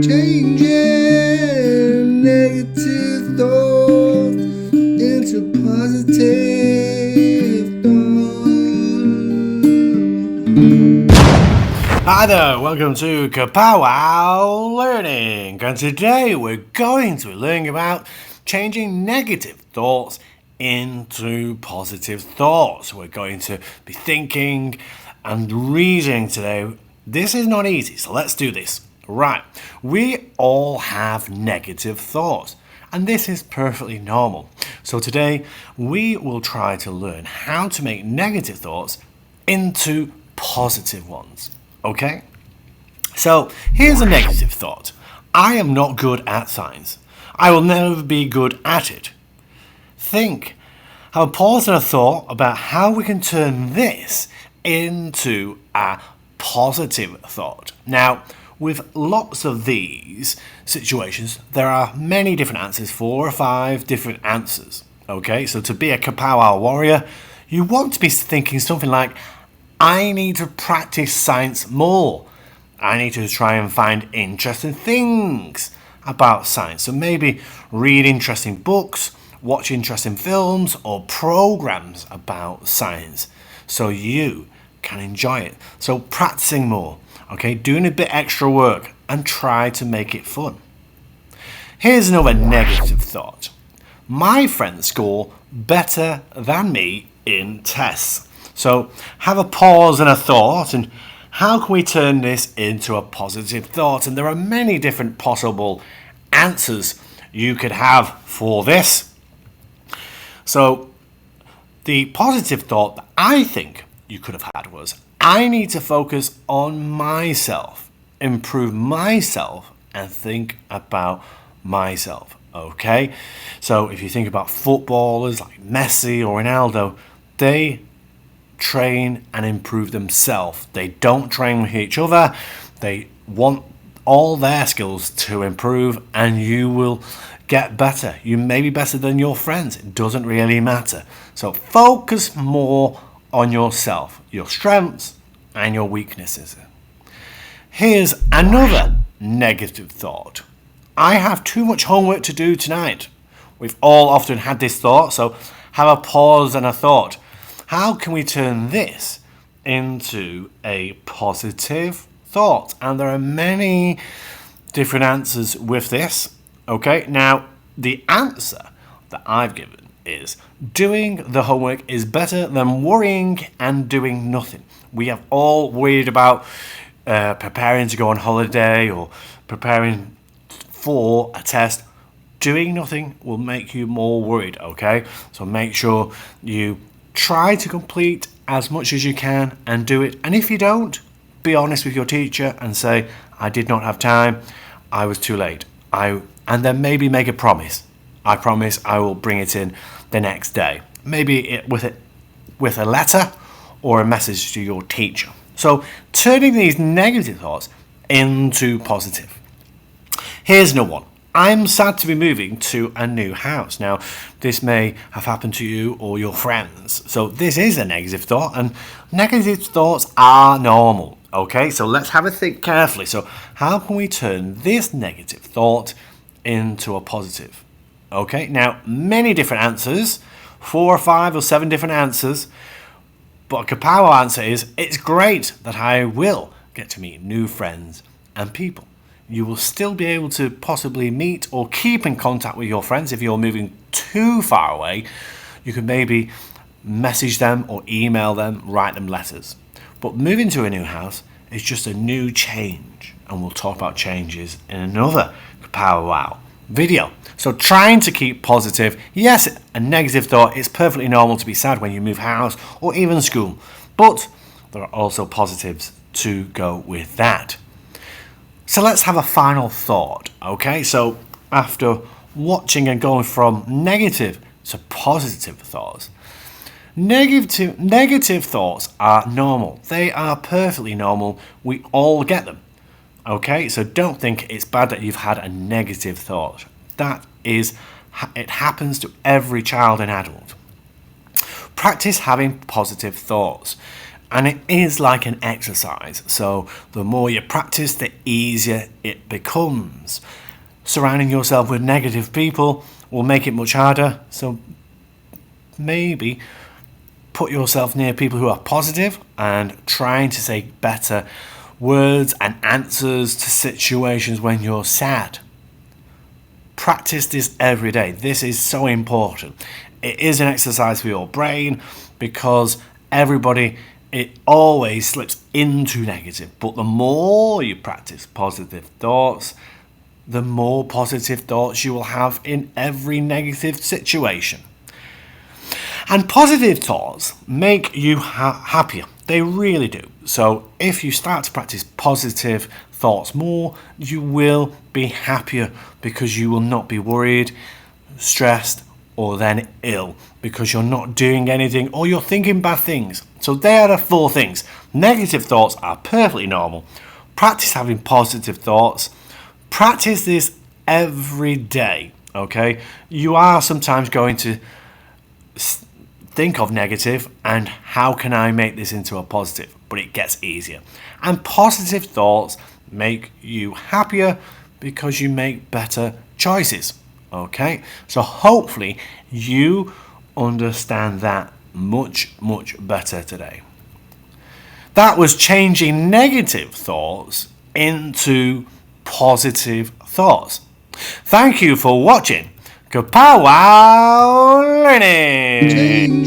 Changing negative thoughts into positive thoughts. Hi there, welcome to Kapow Learning, and today we're going to be learning about changing negative thoughts into positive thoughts. We're going to be thinking and reasoning today. This is not easy, so let's do this. Right, we all have negative thoughts, and this is perfectly normal. So today we will try to learn how to make negative thoughts into positive ones. Okay? So here's a negative thought. I am not good at science. I will never be good at it. Think. Have a pause and a thought about how we can turn this into a positive thought. Now, with lots of these situations, there are many different answers, 4 or 5 different answers. Okay, so to be a Kapow warrior, you want to be thinking something like, I need to practice science more. I need to try and find interesting things about science. So maybe read interesting books, watch interesting films or programs about science so you can enjoy it. So practicing more. Okay, doing a bit extra work and try to make it fun. Here's another negative thought. My friends score better than me in tests. So have a pause and a thought, and how can we turn this into a positive thought? And there are many different possible answers you could have for this. So the positive thought that I think you could have had was, I need to focus on myself, improve myself, and think about myself. Okay? So if you think about footballers like Messi or Ronaldo, they train and improve themselves. They don't train with each other. They want all their skills to improve, and you will get better. You may be better than your friends. It doesn't really matter. So focus more on yourself, your strengths and your weaknesses. Here's another negative thought. I have too much homework to do tonight. We've all often had this thought, so have a pause and a thought. How can we turn this into a positive thought? And there are many different answers with this. Okay, now the answer that I've given is doing the homework is better than worrying and doing nothing. We have all worried about preparing to go on holiday or preparing for a test. Doing nothing will make you more worried, okay? So make sure you try to complete as much as you can and do it. And if you don't, be honest with your teacher and say, I did not have time, I was too late. And then maybe make a promise. I promise I will bring it in the next day. Maybe with a letter or a message to your teacher. So turning these negative thoughts into positive. Here's another one. I'm sad to be moving to a new house. Now, this may have happened to you or your friends. So this is a negative thought, and negative thoughts are normal. Okay, so let's have a think carefully. So how can we turn this negative thought into a positive? Okay, now many different answers, 4 or 5 or 7 different answers, but a Kapow answer is, it's great that I will get to meet new friends and people. You will still be able to possibly meet or keep in contact with your friends. If you're moving too far away, you could maybe message them or email them, write them letters. But moving to a new house is just a new change, and we'll talk about changes in another Kapow video. So trying to keep positive. Yes, a negative thought. It's perfectly normal to be sad when you move house or even school, but there are also positives to go with that. So let's have a final thought. Okay, so after watching and going from negative to positive thoughts, negative thoughts are normal. They are perfectly normal. We all get them. Okay, so don't think it's bad that you've had a negative thought. It happens to every child and adult. Practice having positive thoughts. And it is like an exercise. So the more you practice, the easier it becomes. Surrounding yourself with negative people will make it much harder. So maybe put yourself near people who are positive and trying to say better words and answers to situations when you're sad. Practice this every day. This is so important. It is an exercise for your brain because everybody, it always slips into negative. But the more you practice positive thoughts, the more positive thoughts you will have in every negative situation. And positive thoughts make you happier. They really do. So if you start to practice positive thoughts more, you will be happier because you will not be worried, stressed, or then ill because you're not doing anything or you're thinking bad things. So there are the 4 things. Negative thoughts are perfectly normal. Practice having positive thoughts. Practice this every day, okay? You are sometimes going to think of negative and how can I make this into a positive, but it gets easier. And positive thoughts make you happier because you make better choices, okay? So hopefully you understand that much better today. That was changing negative thoughts into positive thoughts. Thank you for watching Kapow Learning.